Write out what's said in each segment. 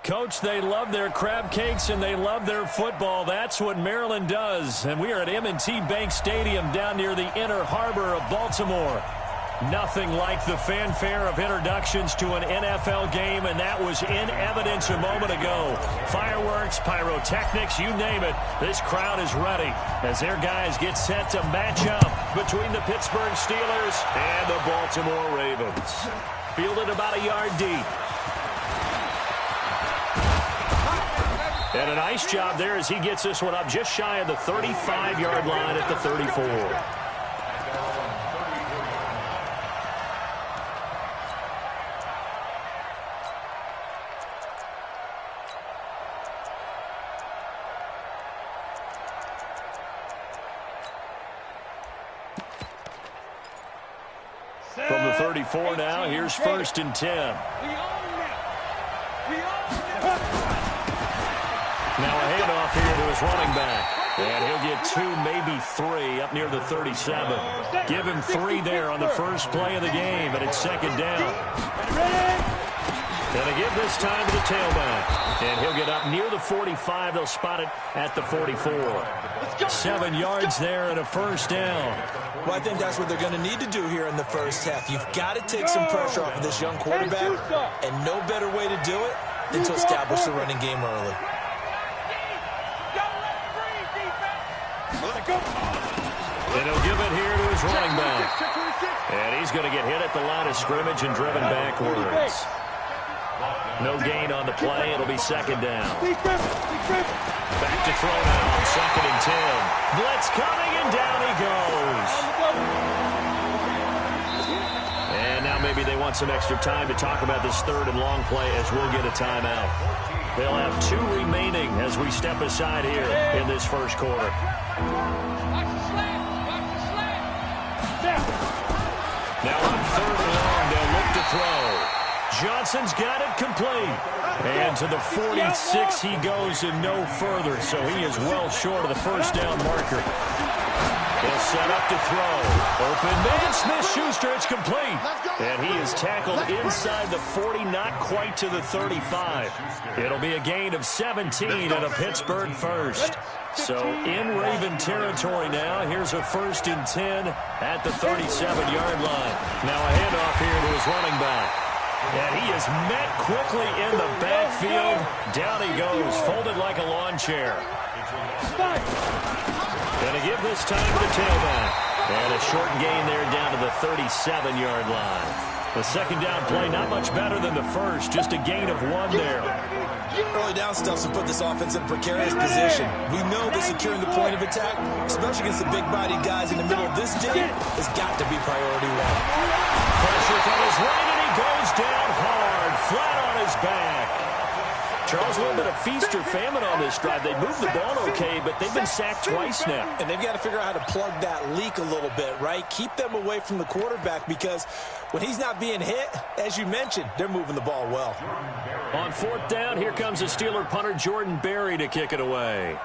Coach, they love their crab cakes and they love their football. That's what Maryland does. And we are at M&T Bank Stadium down near the Inner Harbor of Baltimore. Nothing like the fanfare of introductions to an NFL game, and that was in evidence a moment ago. Fireworks, pyrotechnics, you name it. This crowd is ready as their guys get set to match up between the Pittsburgh Steelers and the Baltimore Ravens. Fielded about a yard deep. And a nice job there as he gets this one up just shy of the 35-yard line at the 34. From the 34 now, here's 1st and 10. Now a handoff here to his running back. And he'll get 2, maybe 3 up near the 37. Give him 3 there on the first play of the game, but it's 2nd down. And a give this time to the tailback. And he'll get up near the 45. They'll spot it at the 44. 7 yards there and a 1st down. Well, I think that's what they're going to need to do here in the first half. You've got to take some pressure off of this young quarterback, and no better way to do it than to establish the running game early. And he'll give it here to his running back. And he's going to get hit at the line of scrimmage and driven backwards. No gain on the play. It'll be 2nd down. Back to throw now. 2nd and 10. Blitz coming, and down he goes. And now maybe they want some extra time to talk about this 3rd and long play as we'll get a timeout. They'll have 2 remaining as we step aside here in this first quarter. Now on 3rd and long, they'll look to throw. Johnson's got it complete. And to the 46 he goes and no further, so he is well short of the 1st down marker. He'll set up to throw. Open man, Smith-Schuster, it's complete. And he is tackled inside the 40, not quite to the 35. It'll be a gain of 17 and a Pittsburgh first. So in Raven territory now, here's a 1st and 10 at the 37-yard line. Now a handoff here to his running back. And he is met quickly in the backfield. Down he goes, folded like a lawn chair. And a give this time to the tailback. And a short gain there down to the 37-yard line. The 2nd down play, not much better than the first, just a gain of 1 there. Early down stuffs will put this offense in a precarious position. We know that securing the point of attack, especially against the big-bodied guys in the middle of this game, has got to be priority 1. Pressure from his right, and he goes down hard, flat on his back. Charles, a little bit of feast or famine on this drive. They moved the ball okay, but they've been sacked twice now. And they've got to figure out how to plug that leak a little bit, right? Keep them away from the quarterback because when he's not being hit, as you mentioned, they're moving the ball well. On 4th down, here comes the Steeler punter Jordan Berry to kick it away.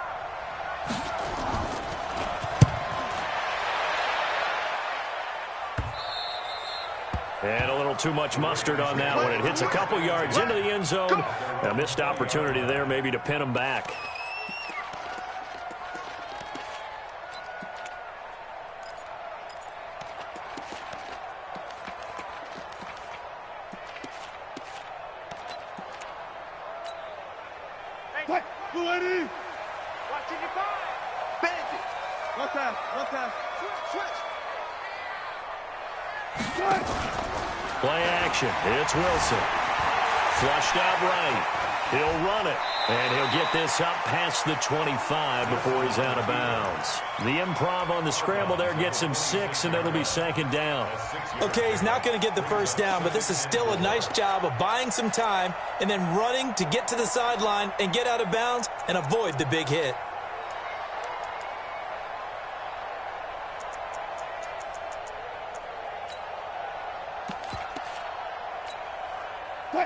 And a little too much mustard on that one. It hits a couple yards into the end zone. A missed opportunity there maybe to pin him back. Play action. It's Wilson. Flushed out right. He'll run it. And he'll get this up past the 25 before he's out of bounds. The improv on the scramble there gets him 6, and it'll be 2nd down. Okay, he's not going to get the 1st down, but this is still a nice job of buying some time and then running to get to the sideline and get out of bounds and avoid the big hit.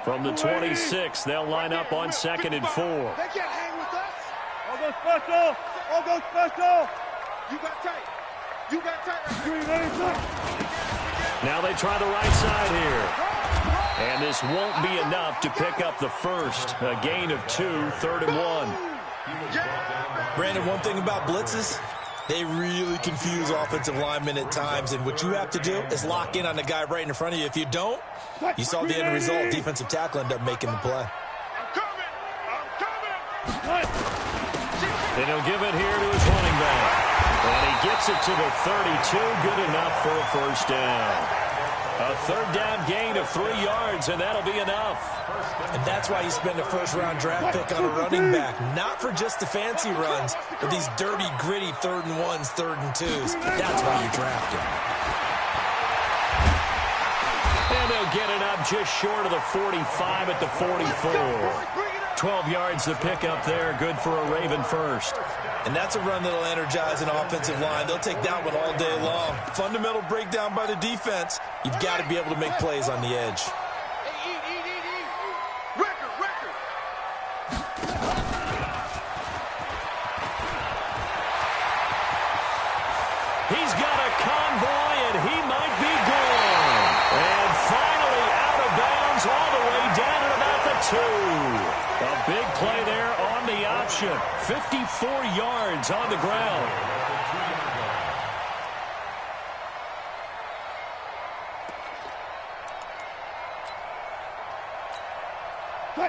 From the 26, they'll line up on 2nd and 4. They can't hang with us. All go special. All go special. You got tight. You got tight. Now they try the right side here. And this won't be enough to pick up the first. A gain of 2, 3rd and 1. Brandon, one thing about blitzes, they really confuse offensive linemen at times, and what you have to do is lock in on the guy right in front of you. If you don't, you saw the end result. Defensive tackle ended up making the play. And he'll give it here to his running back. And he gets it to the 32, good enough for a first down. A 3rd down gain of 3 yards, and that'll be enough. And that's why you spend a first-round draft pick on a running back. Not for just the fancy runs, but these dirty, gritty 3rd and 1s, 3rd and 2s. That's why you draft him. And they'll get it up just short of the 45 at the 44. 12 yards to pick up there, good for a Raven first. And that's a run that'll energize an offensive line. They'll take that one all day long. Fundamental breakdown by the defense. You've got to be able to make plays on the edge. He's got a convoy, and he might be gone. And finally out of bounds all the way down at about the 2. A big play there on the option. 54 yards on the ground.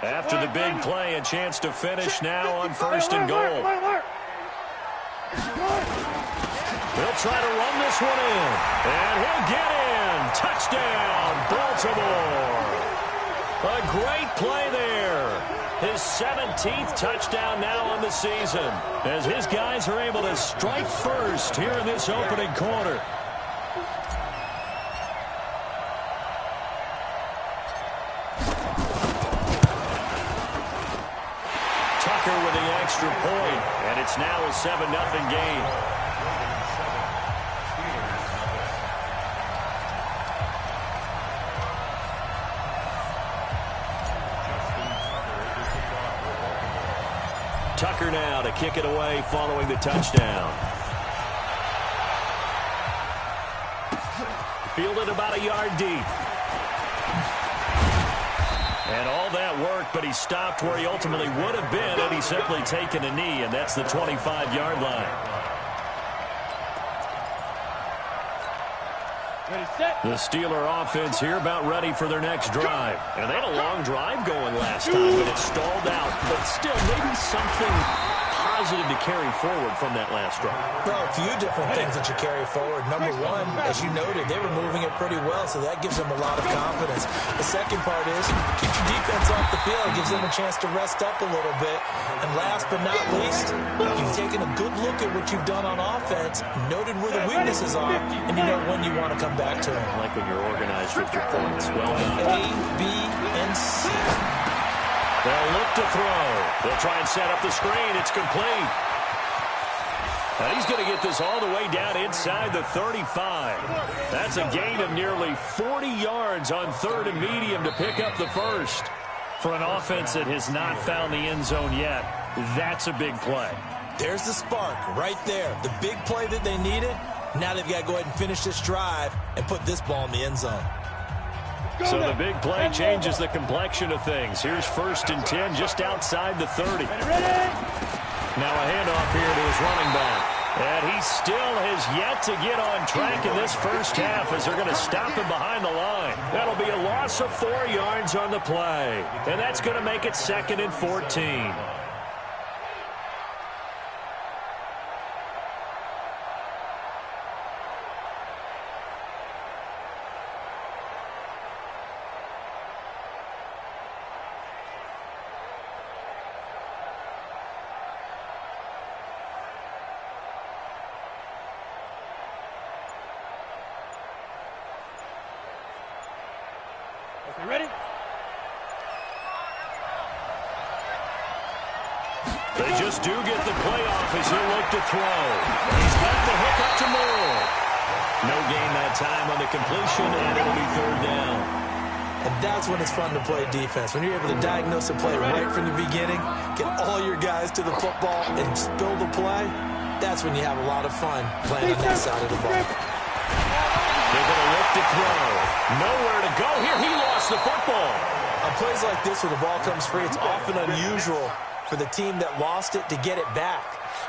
After the big play, a chance to finish now on 1st and goal. He'll try to run this one in. And he'll get in. Touchdown, Baltimore. A great play there. His 17th touchdown now on the season, as his guys are able to strike first here in this opening quarter. Tucker with the extra point, and it's now a 7-0 game. Tucker now to kick it away following the touchdown. Fielded about a yard deep. And all that work, but he stopped where he ultimately would have been had he simply taken a knee, and that's the 25-yard line. The Steeler offense here about ready for their next drive. And they had a long drive going last time, but it stalled out. But still, maybe something positive to carry forward from that last drive. Well, a few different things that you carry forward. Number one, as you noted, they were moving it pretty well, so that gives them a lot of confidence. The second part is keep your defense off the field, gives them a chance to rest up a little bit. And last but not least, you've taken a good look at what you've done on offense, noted where the weaknesses are, and you know when you want to come back to them. Like when you're organized with your points. Well done. A, B, and C. They'll look to throw. They'll try and set up the screen. It's complete. And he's going to get this all the way down inside the 35. That's a gain of nearly 40 yards on 3rd and medium to pick up the first. For an offense that has not found the end zone yet, that's a big play. There's the spark right there. The big play that they needed. Now they've got to go ahead and finish this drive and put this ball in the end zone. So the big play changes the complexion of things. Here's 1st and 10 just outside the 30. Now a handoff here to his running back. And he still has yet to get on track in this first half as they're going to stop him behind the line. That'll be a loss of 4 yards on the play. And that's going to make it 2nd and 14. Ready? They just do get the play off as he'll look to throw. He's got the hook up to Moore. No gain that time on the completion, and it'll be 3rd down. And that's when it's fun to play defense. When you're able to diagnose a play right from the beginning, get all your guys to the football, and spill the play, that's when you have a lot of fun playing on that side of the ball. They're going to look to throw. Nowhere to go here. He lost the football. On plays like this where the ball comes free, it's often unusual for the team that lost it to get it back.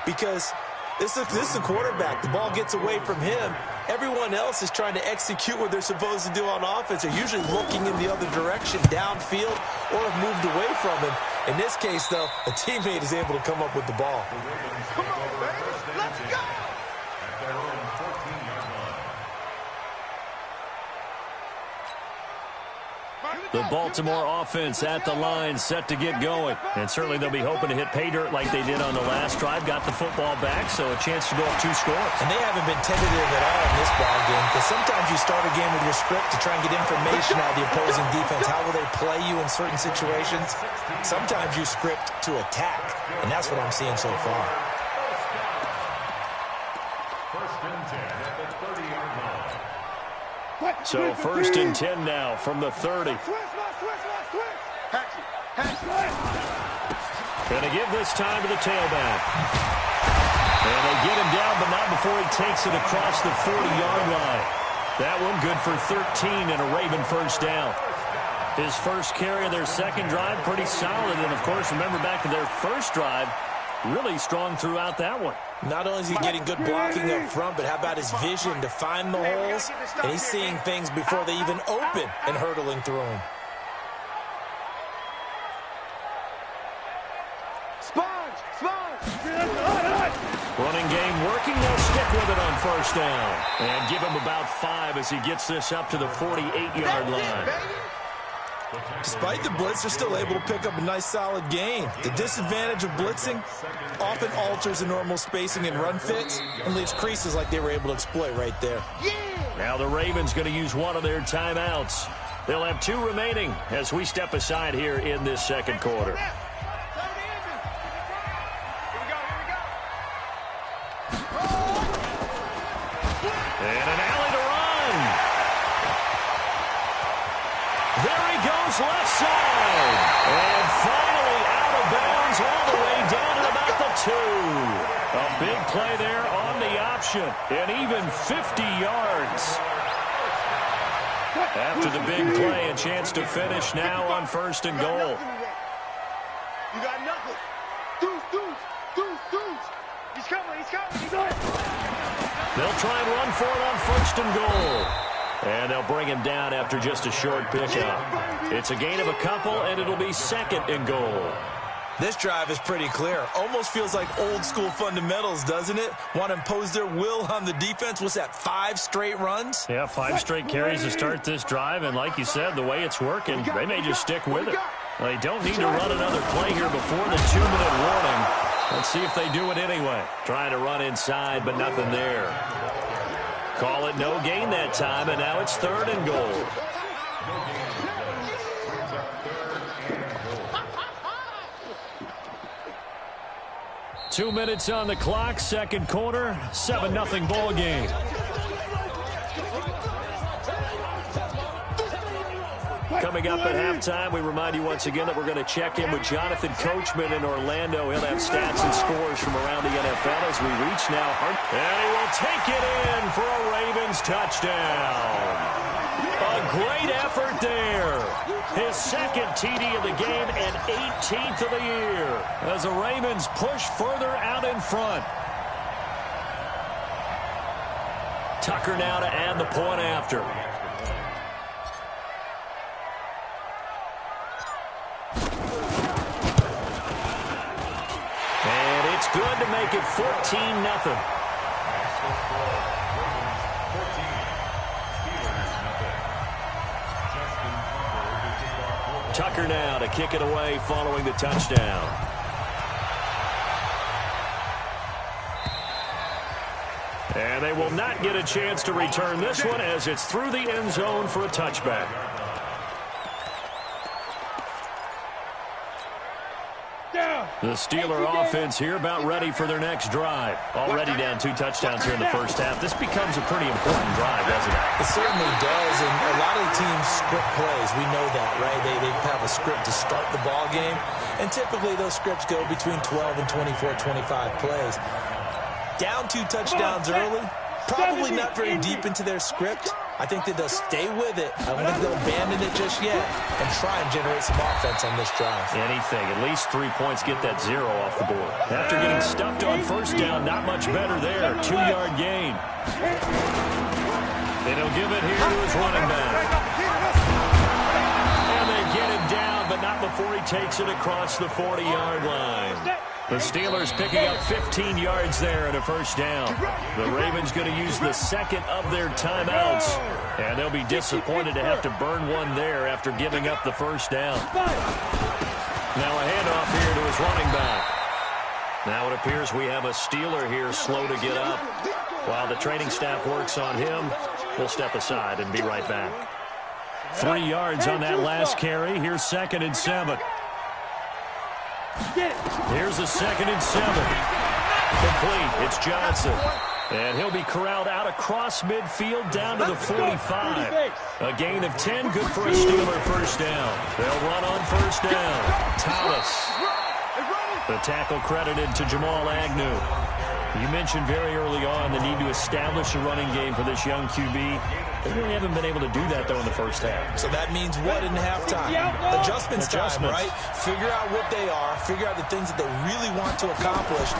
Because this is the quarterback. The ball gets away from him. Everyone else is trying to execute what they're supposed to do on offense. They're usually looking in the other direction, downfield, or have moved away from him. In this case, though, a teammate is able to come up with the ball. Come on, baby. Let's go. The Baltimore offense at the line, set to get going. And certainly they'll be hoping to hit pay dirt like they did on the last drive. Got the football back, so a chance to go up 2 scores. And they haven't been tentative at all in this ball game, because sometimes you start a game with your script to try and get information out of the opposing defense. How will they play you in certain situations? Sometimes you script to attack, and that's what I'm seeing so far. So 1st and 10 now from the 30. Going to give this time to the tailback. And they get him down, but not before he takes it across the 40-yard line. That one good for 13 and a Raven first down. His first carry of their second drive, pretty solid. And, of course, remember back to their first drive, really strong throughout that one. Not only is he getting good blocking up front, but how about his vision to find the holes? And he's seeing things before they even open and hurdling through them. Running game working. They'll stick with it on first down. And give him about 5 as he gets this up to the 48-yard line. Despite the blitz, they're still able to pick up a nice, solid gain. The disadvantage of blitzing often alters the normal spacing and run fits and leaves creases like they were able to exploit right there. Now the Ravens going to use one of their timeouts. They'll have 2 remaining as we step aside here in this second quarter. And an alley to run. There he goes, left side. And finally out of bounds all the way down at about the 2. A big play there on the option. And even 50 yards. After the big play, a chance to finish now on 1st and goal. You got nothing. Deuce. He's coming. He's on. They'll try and run for it on 1st and goal. And they'll bring him down after just a short pickup. It's a gain of a couple, and it'll be 2nd and goal. This drive is pretty clear. Almost feels like old-school fundamentals, doesn't it? Want to impose their will on the defense. What's that, 5 straight runs? Yeah, 5 straight carries to start this drive. And like you said, the way it's working, they may just stick with it. They don't need to run another play here before the 2-minute warning. Let's see if they do it anyway. Trying to run inside, but nothing there. Call it no gain that time, and now it's 3rd and goal. Two minutes on the clock, second quarter, 7-0 ball game. Coming up at halftime, we remind you once again that we're going to check in with Jonathan Coachman in Orlando. He'll have stats and scores from around the NFL as we reach now. And he will take it in for a Ravens touchdown. A great effort there. His 2nd TD of the game and 18th of the year as the Ravens push further out in front. Tucker now to add the point after. And it's good to make it 14-0. Tucker now to kick it away following the touchdown. And they will not get a chance to return this one as it's through the end zone for a touchback. The Steeler offense here about ready for their next drive. Already down 2 touchdowns here in the first half. This becomes a pretty important drive, doesn't it? It certainly does, and a lot of the teams script plays. We know that, right? They have a script to start the ball game, and typically those scripts go between 12 and 24, 25 plays. Down 2 touchdowns early, probably not very deep into their script, I think that they'll stay with it. I don't think they'll abandon it just yet and try and generate some offense on this drive. Anything. At least 3 points, get that 0 off the board. After getting stuffed on first down, not much better there. 2-yard gain. And he'll give it here to his running back. And they get him down, but not before he takes it across the 40-yard line. The Steelers picking up 15 yards there and a first down. The Ravens going to use the second of their timeouts. And they'll be disappointed to have to burn one there after giving up the first down. Now a handoff here to his running back. Now it appears we have a Steeler here slow to get up. While the training staff works on him, we'll step aside and be right back. 3 yards on that last carry. Here's 2nd and 7. Here's the 2nd and 7. Complete. It's Johnson. And he'll be corralled out across midfield down to the 45. A gain of 10, good for a Steeler first down. They'll run on first down. Thomas. The tackle credited to Jamal Agnew. You mentioned very early on the need to establish a running game for this young QB. They really haven't been able to do that, though, in the first half. So that means what in halftime? Adjustments time, right? Figure out what they are, figure out the things that they really want to accomplish,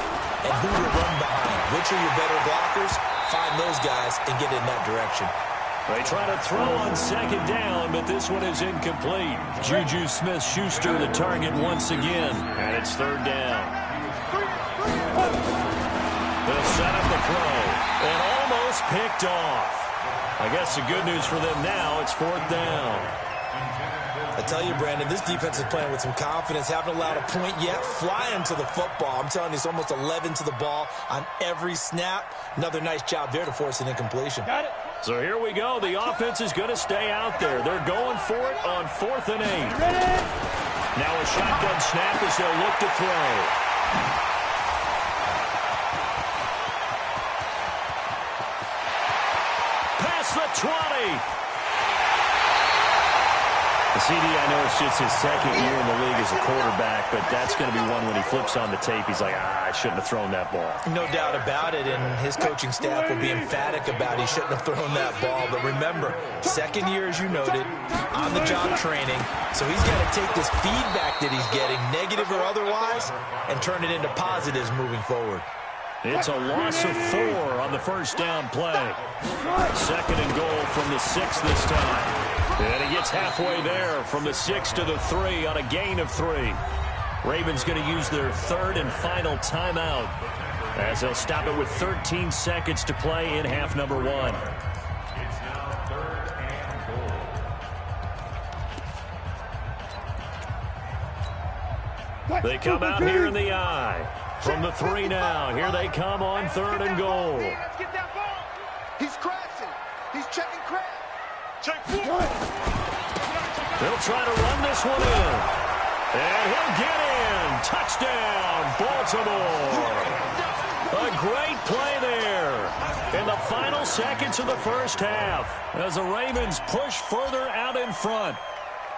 and who to run behind. Which are your better blockers? Find those guys and get in that direction. They try to throw on 2nd down, but this one is incomplete. Juju Smith-Schuster the target once again, and it's 3rd down. They'll set up the throw, and almost picked off. I guess the good news for them now, it's 4th down. I tell you, Brandon, this defense is playing with some confidence. Haven't allowed a point yet. Flying to the football. I'm telling you, it's almost 11 to the ball on every snap. Another nice job there to force an incompletion. Got it. So here we go. The offense is going to stay out there. They're going for it on 4th and 8. Now a shotgun snap as they'll look to throw. Past the 20. CD, I know it's just his 2nd year in the league as a quarterback, but that's going to be one when he flips on the tape. He's like, I shouldn't have thrown that ball. No doubt about it, and his coaching staff will be emphatic about he shouldn't have thrown that ball. But remember, 2nd year, as you noted, on-the-job training, so he's got to take this feedback that he's getting, negative or otherwise, and turn it into positives moving forward. It's a loss of 4 on the first down play. 2nd and goal from the 6 this time. And he gets halfway there from the 6 to the 3 on a gain of 3. Ravens going to use their 3rd and final timeout as they'll stop it with 13 seconds to play in half number 1. They come out here in the eye. From the 3 now. Here they come on 3rd and goal. Let's get that ball. He's crashing. He's checking crash. Check 4. They'll try to run this one in. And he'll get in. Touchdown, Baltimore. A great play there. In the final seconds of the first half as the Ravens push further out in front.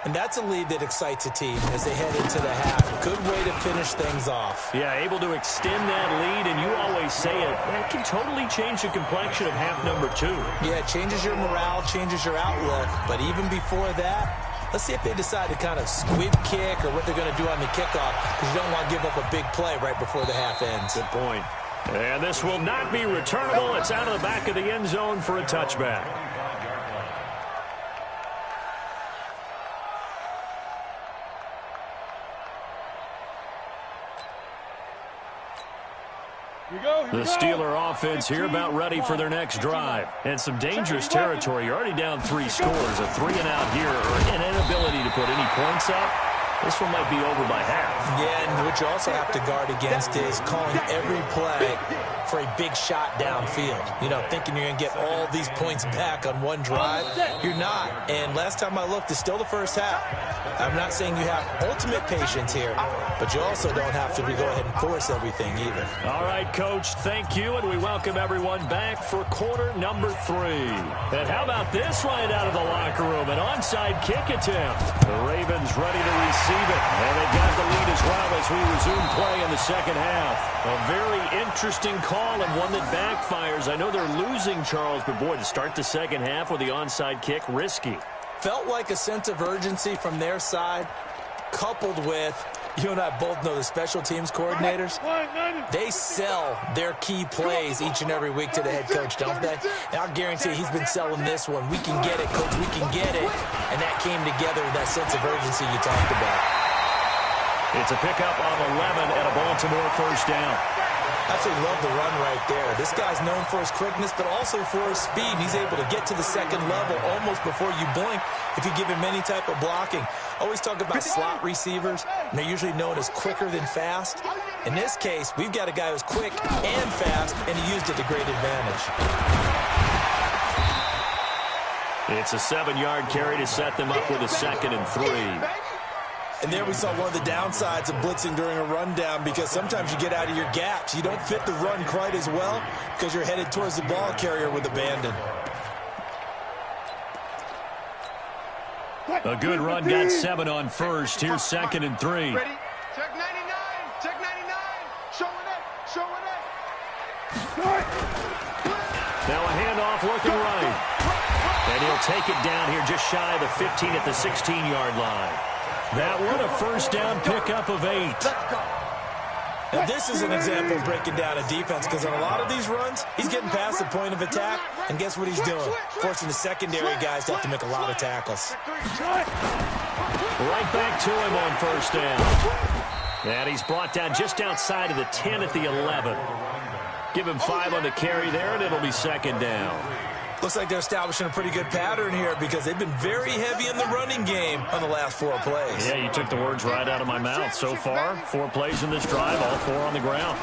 And that's a lead that excites a team as they head into the half. Good way to finish things off. Yeah, able to extend that lead, and you always say it can totally change the complexion of half number 2. Yeah, it changes your morale, changes your outlook. But even before that, let's see if they decide to kind of squib kick or what they're going to do on the kickoff, because you don't want to give up a big play right before the half ends. Good point. And this will not be returnable. It's out of the back of the end zone for a touchback. The Steeler offense here about ready for their next drive. And some dangerous territory. You're already down 3 scores. A 3-and-out here or an inability to put any points up. This one might be over by half. Yeah, and what you also have to guard against is calling every play for a big shot downfield. You know, thinking you're going to get all these points back on one drive. You're not. And last time I looked, it's still the first half. I'm not saying you have ultimate patience here, but you also don't have to go ahead and force everything either. All right, Coach, thank you, and we welcome everyone back for quarter number 3. And how about this right out of the locker room? An onside kick attempt. The Ravens ready to receive. even. And they got the lead as well as we resume play in the second half. A very interesting call and one that backfires. I know they're losing, Charles, but boy, to start the second half with the onside kick, risky. Felt like a sense of urgency from their side, coupled with, you and I both know the special teams coordinators, they sell their key plays each and every week to the head coach, don't they? And I'll guarantee he's been selling this one. We can get it, coach, we can get it. And that came together with that sense of urgency you talked about. It's a pickup on 11 and a Baltimore first down. Absolutely love the run right there. This guy's known for his quickness, but also for his speed. He's able to get to the second level almost before you blink if you give him any type of blocking. Always talk about slot receivers, and they're usually known as quicker than fast. In this case, we've got a guy who's quick and fast, and he used it to great advantage. It's a 7-yard carry to set them up with a 2nd and 3. And there we saw one of the downsides of blitzing during a rundown, because sometimes you get out of your gaps. You don't fit the run quite as well because you're headed towards the ball carrier with abandon. A good run, got 7 on first. Here's 2nd and 3. Ready? Check 99. Check 99. Show it up. Show it up. Now a handoff looking right. And he'll take it down here just shy of the 15 at the 16-yard line. That one a first down pickup of 8. Now this is an example of breaking down a defense, because on a lot of these runs, he's getting past the point of attack, and guess what he's doing? Forcing the secondary guys to have to make a lot of tackles. Right back to him on first down. And he's brought down just outside of the 10 at the 11. Give him 5 on the carry there, and it'll be 2nd down. Looks like they're establishing a pretty good pattern here, because they've been very heavy in the running game on the last 4 plays. Yeah, you took the words right out of my mouth. So far, 4 plays in this drive, all 4 on the ground.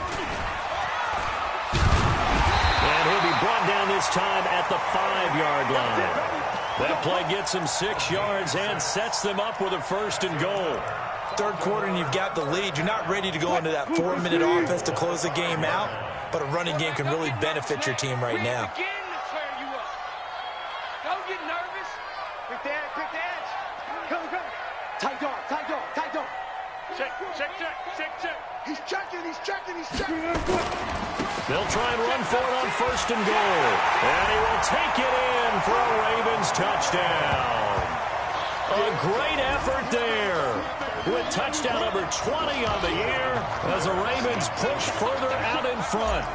And he'll be brought down this time at the 5-yard line. That play gets him 6 yards and sets them up with a 1st and goal. Third quarter and you've got the lead. You're not ready to go into that 4-minute offense to close the game out, but a running game can really benefit your team right now. Tight dog. Check. He's checking. They'll try and run for it on 1st and goal. And he will take it in for a Ravens touchdown. A great effort there, with touchdown number 20 on the year as the Ravens push further out in front.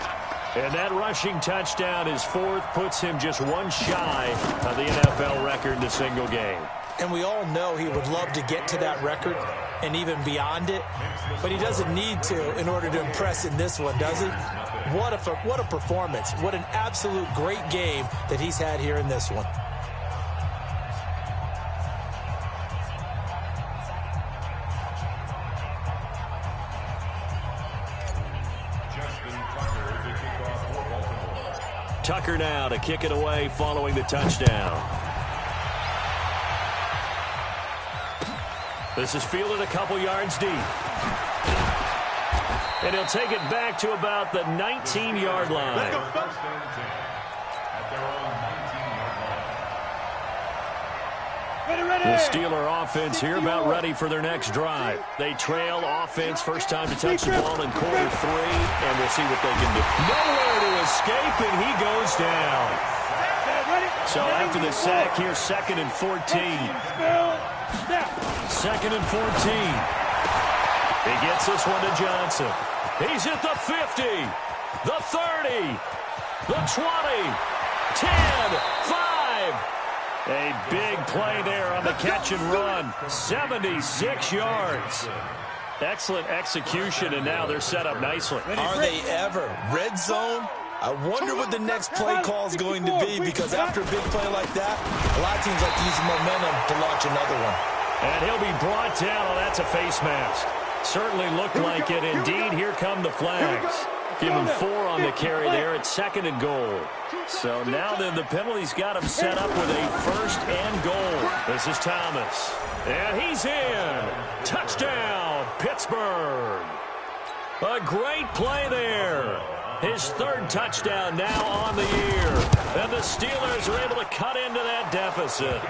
And that rushing touchdown, his 4th, puts him just 1 shy of the NFL record in a single game. And we all know he would love to get to that record and even beyond it, but he doesn't need to in order to impress in this one, does he? What a performance. What an absolute great game that he's had here in this one. Tucker now to kick it away following the touchdown. This is fielded a couple yards deep. And he'll take it back to about the 19-yard line. The Steeler offense here about ready for their next drive. They trail offense, first time to touch the ball in quarter 3, and we'll see what they can do. Nowhere to escape, and he goes down. So after the sack here, 2nd and 14. 2nd and 14. He gets this one to Johnson. He's at the 50, the 30, the 20, 10, 5. A big play there on the catch and run. 76 yards. Excellent execution, and now they're set up nicely. Are they ever? Red zone? I wonder what the next play call is going to be, because after a big play like that, a lot of teams like to use the momentum to launch another one. And he'll be brought down. Oh, that's a face mask. Certainly looked like it. Indeed, here come the flags. Give him 4 on the carry there at 2nd and goal. So now then the penalty's got him set up with a 1st and goal. This is Thomas. And he's in. Touchdown, Pittsburgh. A great play there. His 3rd touchdown now on the year. And the Steelers are able to cut into that deficit.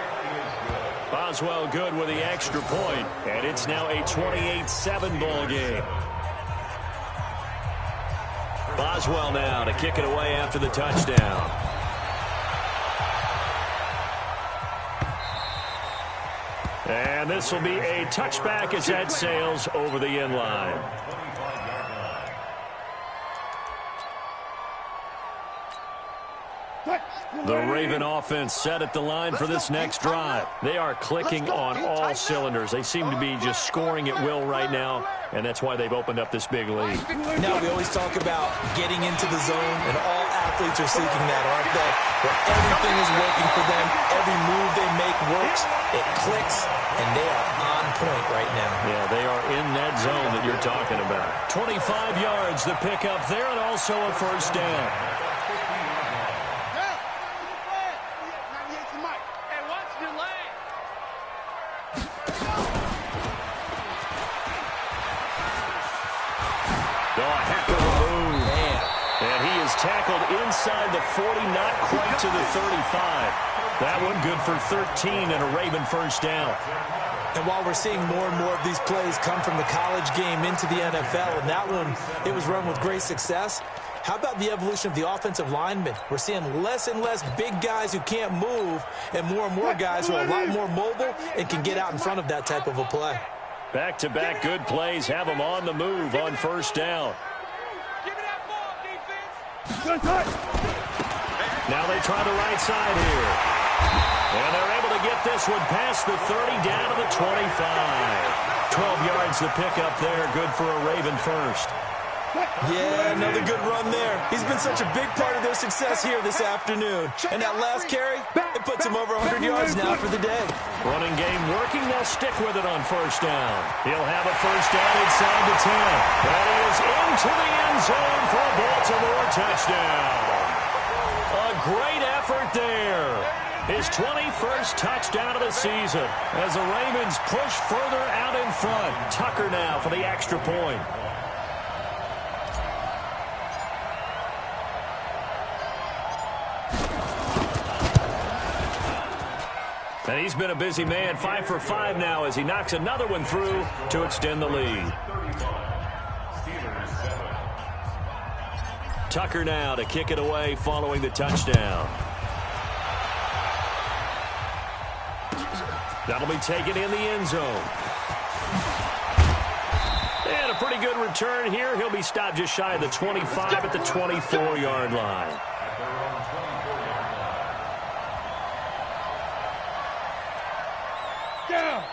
Boswell good with the extra point, and it's now a 28-7 ball game. Boswell now to kick it away after the touchdown. And this will be a touchback as that sails over the end line. The Raven offense set at the line for this next drive. They are clicking on all cylinders. They seem to be just scoring at will right now, and that's why they've opened up this big lead. Now we always talk about getting into the zone, and all athletes are seeking that, aren't they? Where everything is working for them, every move they make works, it clicks, and they are on point right now. Yeah, they are in that zone that you're talking about. 25 yards the pickup there, and also a first down. Tackled inside the 40, not quite to the 35. That one good for 13 and a Raven first down. And while we're seeing more and more of these plays come from the college game into the NFL, and that one, it was run with great success, how about the evolution of the offensive linemen? We're seeing less and less big guys who can't move and more guys who are a lot more mobile and can get out in front of that type of a play. Back-to-back good plays have them on the move on first down. Now they try the right side here. And they're able to get this one past the 30 down to the 25. 12 yards the pickup there. Good for a Raven first. Yeah, another good run there. He's been such a big part of their success here this afternoon. And that last carry, it puts him over 100 yards now for the day. Running game working. They'll stick with it on first down. He'll have a first down inside the 10. That is into the end zone for a Baltimore touchdown. A great effort there. His 21st touchdown of the season as the Ravens push further out in front. Tucker now for the extra point. And he's been a busy man, 5 for 5 now as he knocks another one through to extend the lead. Tucker now to kick it away following the touchdown. That'll be taken in the end zone. And a pretty good return here. He'll be stopped just shy of the 25 at the 24-yard line.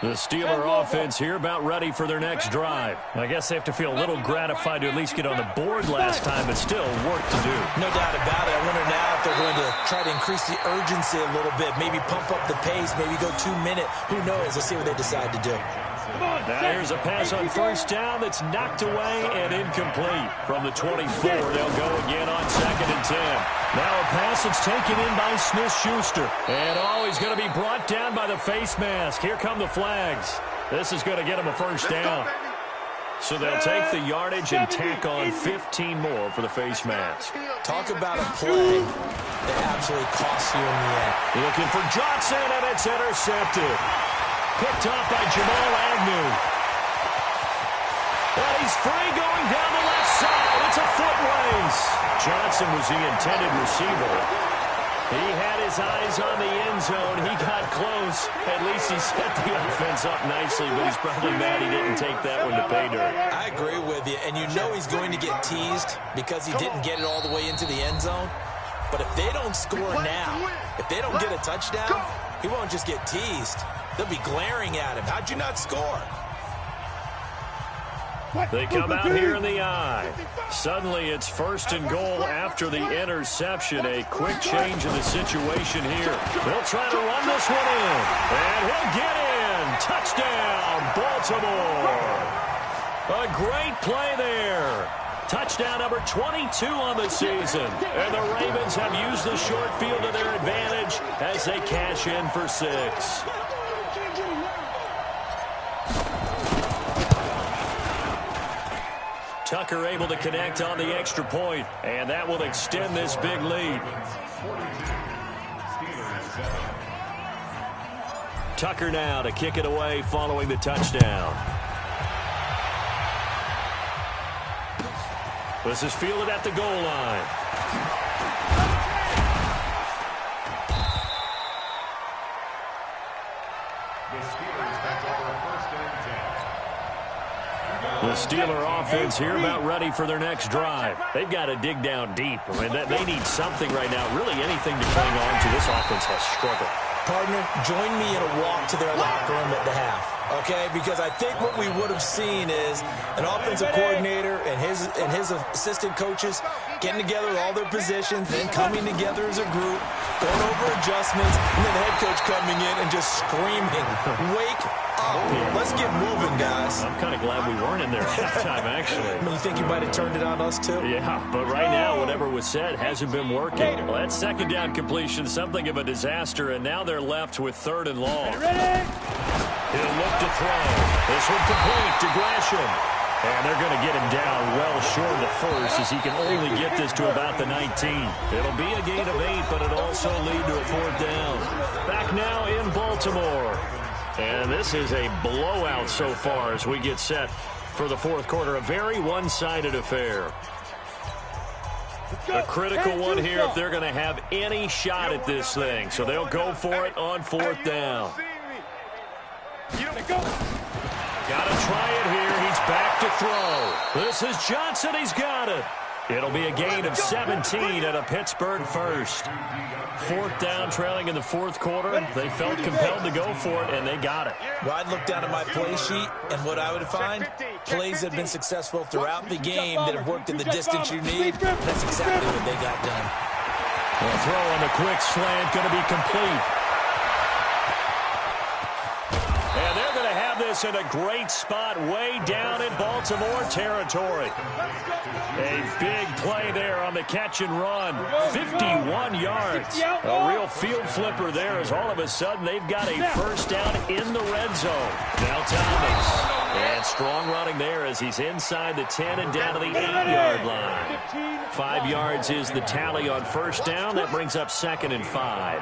The Steeler offense here about ready for their next drive. I guess they have to feel a little gratified to at least get on the board last time, but still work to do. No doubt about it. I wonder now if they're going to try to increase the urgency a little bit, maybe pump up the pace, maybe go 2 minutes. Who knows? Let's see what they decide to do. Now here's a pass on first down that's knocked away and incomplete. From the 24, they'll go again on 2nd and 10. Now a pass that's taken in by Smith-Schuster. And he's going to be brought down by the face mask. Here come the flags. This is going to get him a first down. So they'll take the yardage and tack on 15 more for the face mask. Talk about a play that absolutely costs you in the end. Looking for Johnson, and it's intercepted. Picked off by Jamal Agnew. And he's free going down the left side. It's a foot race. Johnson was the intended receiver. He had his eyes on the end zone. He got close. At least he set the offense up nicely, but he's probably mad he didn't take that one to pay dirt. I agree with you, and you know he's going to get teased because he didn't get it all the way into the end zone. But if they don't score now, if they don't get a touchdown, he won't just get teased. They'll be glaring at him. How'd you not score? They come out here in the eye. Suddenly it's 1st and goal after the interception. A quick change in the situation here. They'll try to run this one in. And he'll get in. Touchdown, Baltimore. A great play there. Touchdown number 22 on the season. And the Ravens have used the short field to their advantage as they cash in for 6. Tucker able to connect on the extra point, and that will extend this big lead. Tucker now to kick it away following the touchdown. This is fielded at the goal line. The Steeler offense here about ready for their next drive. They've got to dig down deep. I mean, they need something right now, really anything to cling on to. This offense has struggled. Partner, join me in a walk to their locker room at the half, okay? Because I think what we would have seen is an offensive coordinator and his assistant coaches getting together with all their positions, then coming together as a group, going over adjustments, and then the head coach coming in and just screaming, "Wake up. Let's get moving, guys." I'm kind of glad we weren't in there at halftime, actually. You think you might have turned it on us, too? Yeah, but right now, whatever was said hasn't been working. Well, that second down completion, something of a disaster, and now they're left with 3rd and long. He'll look to throw. This one complete to Gresham. And they're going to get him down well short of the first as he can only get this to about the 19. It'll be a gain of 8, but it'll also lead to a 4th down. Back now in Baltimore. And this is a blowout so far as we get set for the 4th quarter. A very one-sided affair. A critical one here if they're going to have any shot at this thing. So they'll go for it on 4th down. Got to try it here. He's back to throw. This is Johnson. He's got it. It'll be a gain of 17 at a Pittsburgh first. 4th down, trailing in the 4th quarter. They felt compelled to go for it, and they got it. Well, I'd look down at my play sheet, and what I would find, plays that have been successful throughout the game that have worked in the distance you need. That's exactly what they got done. The throw on the quick slant going to be complete. And they're going to have this in a great spot way down in Baltimore territory. A big play there on the catch and run. 51 yards. A real field flipper there as all of a sudden they've got a first down in the red zone. Now Thomas. And strong running there as he's inside the 10 and down to the 8-yard line. 5 yards is the tally on first down. That brings up 2nd and 5.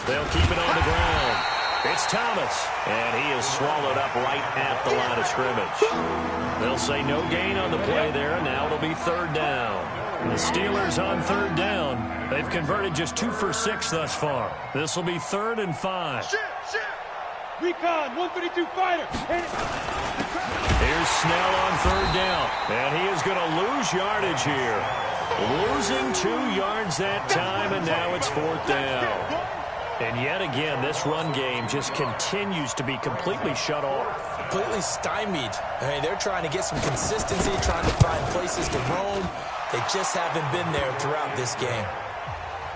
They'll keep it on the ground. It's Thomas, and he is swallowed up right at the line of scrimmage. They'll say no gain on the play there, and now it'll be 3rd down. The Steelers on 3rd down. They've converted just 2 for 6 thus far. This will be 3rd and 5. Recon, 132 fighter. Here's Snell on 3rd down, and he is going to lose yardage here. Losing 2 yards that time, and now it's 4th down. And yet again, this run game just continues to be completely shut off. Completely stymied. I mean, they're trying to get some consistency, trying to find places to roam. They just haven't been there throughout this game.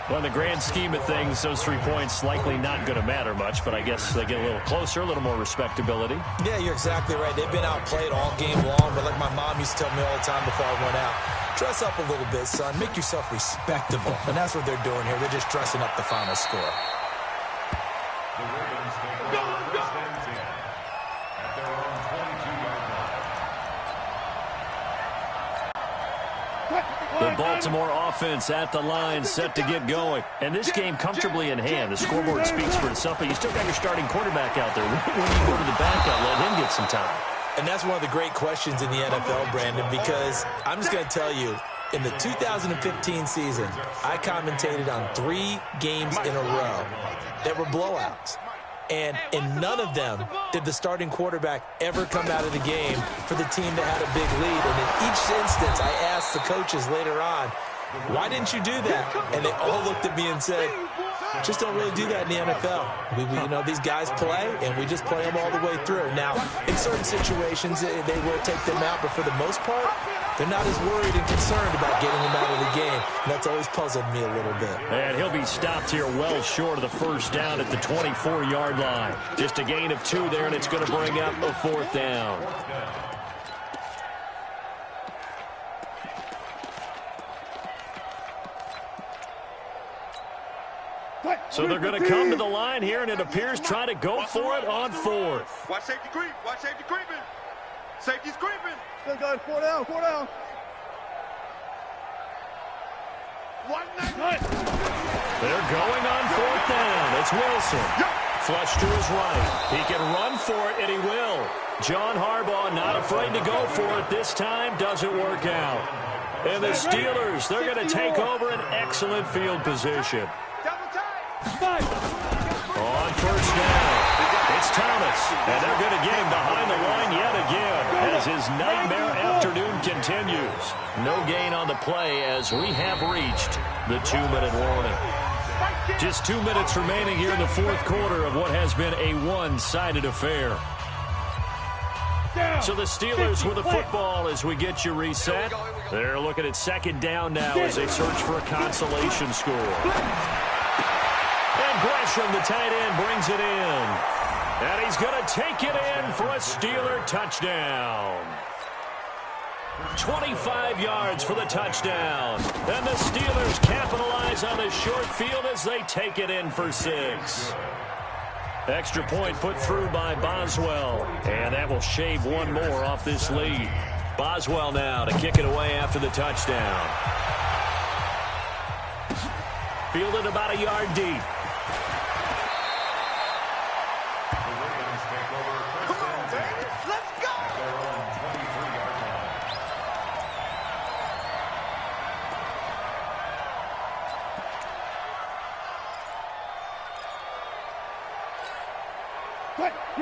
Well, in the grand scheme of things, those 3 points likely not going to matter much, but I guess they get a little closer, a little more respectability. Yeah, you're exactly right. They've been outplayed all game long, but like my mom used to tell me all the time before I went out, dress up a little bit, son. Make yourself respectable. And that's what they're doing here. They're just dressing up the final score. The Baltimore offense at the line set to get going. And this game comfortably in hand. The scoreboard speaks for itself, but you still got your starting quarterback out there. When you go to the backup, let him get some time. And that's one of the great questions in the NFL, Brandon, because I'm just going to tell you, in the 2015 season, I commentated on 3 games in a row that were blowouts. And in none of them did the starting quarterback ever come out of the game for the team that had a big lead. And in each instance, I asked the coaches later on, why didn't you do that? And they all looked at me and said, just don't really do that in the NFL. You know, these guys play, and we just play them all the way through. Now, in certain situations, they will take them out, but for the most part, they're not as worried and concerned about getting them out of the game. And that's always puzzled me a little bit. And he'll be stopped here well short of the first down at the 24-yard line. Just a gain of 2 there, and it's going to bring up a 4th down. So they're going to come to the line here, and it appears try to go for it on 4th. Watch safety creep. Watch safety creeping. Safety's creeping. Still got 4 down. 4 down. They're going on fourth down. It's Wilson. Flush to his right. He can run for it, and he will. John Harbaugh not afraid to go for it this time. Doesn't work out. And the Steelers, they're going to take over an excellent field position. On first down, it's Thomas. And they're going to get him behind the line yet again as his nightmare afternoon continues. No gain on the play as we have reached the 2-minute warning. Just 2 minutes remaining here in the fourth quarter of what has been a one-sided affair. So the Steelers with the football as we get you reset. They're looking at second down now as they search for a consolation score. And Gresham, the tight end, brings it in. And he's going to take it in for a Steeler touchdown. 25 yards for the touchdown. And the Steelers capitalize on the short field as they take it in for 6. Extra point put through by Boswell. And that will shave one more off this lead. Boswell now to kick it away after the touchdown. Fielded about a yard deep.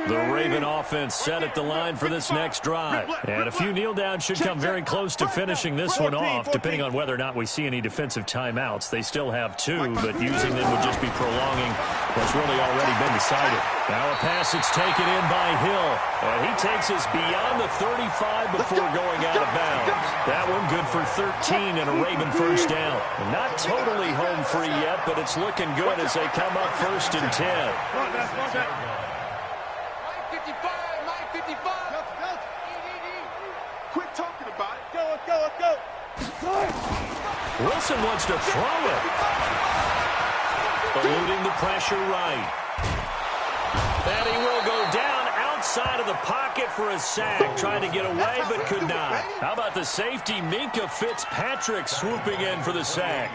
The Raven offense set at the line for this next drive. And a few kneel downs should come very close to finishing this one off, depending on whether or not we see any defensive timeouts. They still have 2, but using them would just be prolonging what's really already been decided. Now a pass that's taken in by Hill. And he takes us beyond the 35 before going out of bounds. That one good for 13 and a Raven first down. Not totally home free yet, but it's looking good as they come up first and 10. Quit talking about it. Let's go. Wilson wants to throw it. Eluding the pressure right. And he will go down outside of the pocket for a sack. Trying to get away, but could not. How about the safety, Minkah Fitzpatrick, swooping in for the sack.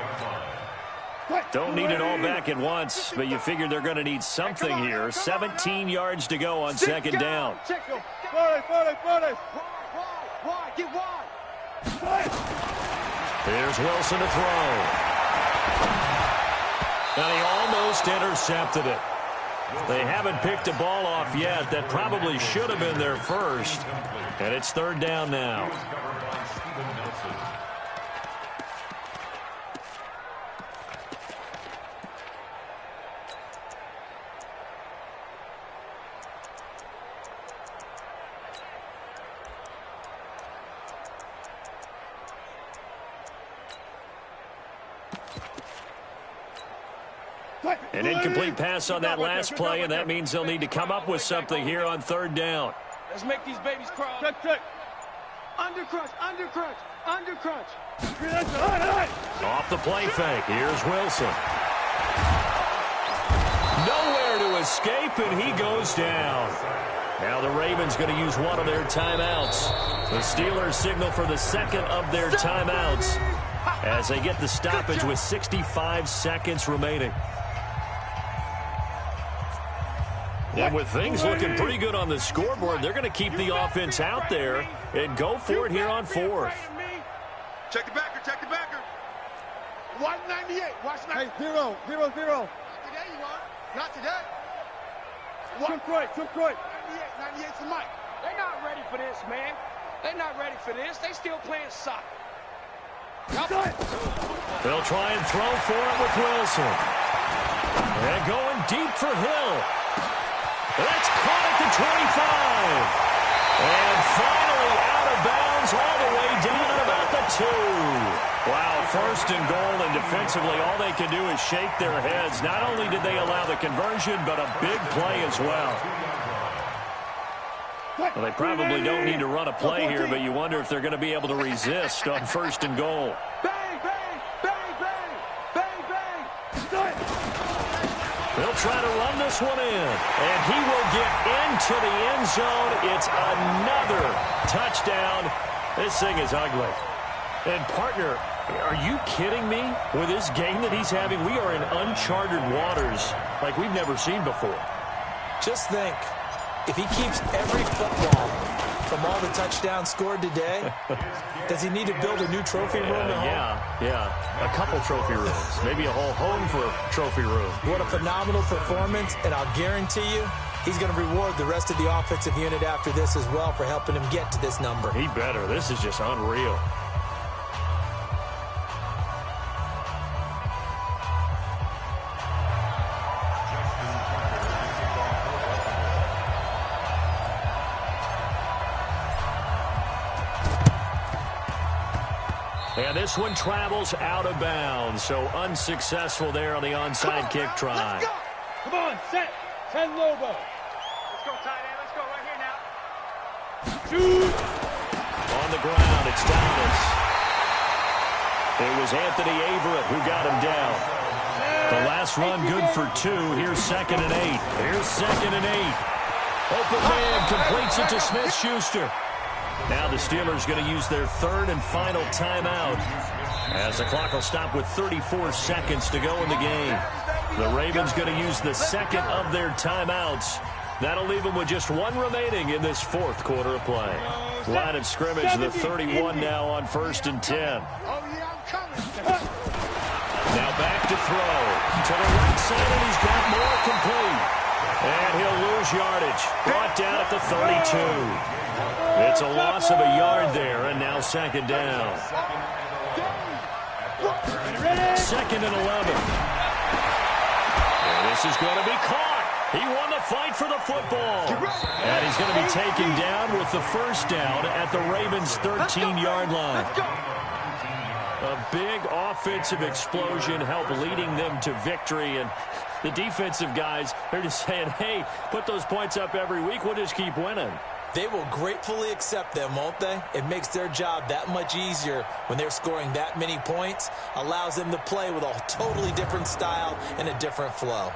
Don't need it all back at once, but you figure they're going to need something here. 17 yards to go on second down. Here's Wilson to throw. And he almost intercepted it. They haven't picked a ball off yet. That probably should have been their first. And it's third down now. An incomplete pass on that last play, and that means they'll need to come up with something here on third down. Let's make these babies crawl. Check. Undercrunch. Off the play fake. Here's Wilson. Nowhere to escape, and he goes down. Now the Ravens going to use one of their timeouts. The Steelers signal for the second of their timeouts as they get the stoppage with 65 seconds remaining. And with things looking pretty good on the scoreboard, they're going to keep the offense out there and go for it here on fourth. Check the backer. 198. Watch that. Hey, 0. Not today, you are. Not today. Detroit. 98's the mic. They're not ready for this, man. They're not ready for this. They still playing soccer. They'll try and throw for it with Wilson. And going deep for Hill. That's caught at the 25. And finally out of bounds all the way down at about the 2. Wow, first and goal, and defensively all they can do is shake their heads. Not only did they allow the conversion, but a big play as well. Well, they probably don't need to run a play here, but you wonder if they're going to be able to resist on first and goal. Bang. They'll try to run this one in, and he will get into the end zone. It's another touchdown. This thing is ugly. And, partner, Are you kidding me? With this game that he's having, we are in uncharted waters like we've never seen before. Just think, if he keeps every football from all the touchdowns scored today, does he need to build a new trophy room at home? Yeah. A couple trophy rooms. Maybe a whole home for a trophy room. What a phenomenal performance, and I'll guarantee you he's going to reward the rest of the offensive unit after this as well for helping him get to this number. He better. This is just unreal. And this one travels out of bounds, so unsuccessful there on the onside kick try. Let's go. Come on, set. Send Lobo. Let's go, tight end. Let's go right here now. Shoot. On the ground, it's Dallas. It was Anthony Averett who got him down. The last run good for 2. Here's 2nd and 8. Here's 2nd and 8. Open man completes it to Smith-Schuster. Now the Steelers going to use their 3rd and final timeout as the clock will stop with 34 seconds to go in the game. The Ravens going to use the 2nd of their timeouts. That'll leave them with just 1 remaining in this 4th quarter of play. Line of scrimmage, the 31 now on 1st and 10. Oh, yeah, I'm coming. Now back to throw. To the right side, and he's got more complete. And he'll lose yardage. Brought down at the 32. It's a loss of a yard there, and now 2nd down. 2nd and 11. And this is going to be caught. He won the fight for the football. And he's going to be taken down with the 1st down at the Ravens' 13-yard line. A big offensive explosion helped leading them to victory, and the defensive guys, they're just saying, hey, put those points up every week, we'll just keep winning. They will gratefully accept them, won't they? It makes their job that much easier when they're scoring that many points, allows them to play with a totally different style and a different flow.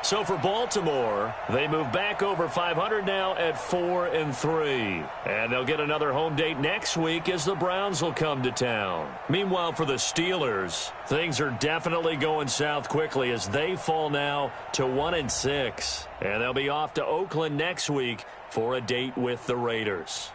So for Baltimore, they move back over 500 now at 4-3. And they'll get another home date next week as the Browns will come to town. Meanwhile, for the Steelers, things are definitely going south quickly as they fall now to 1-6. And they'll be off to Oakland next week for a date with the Raiders.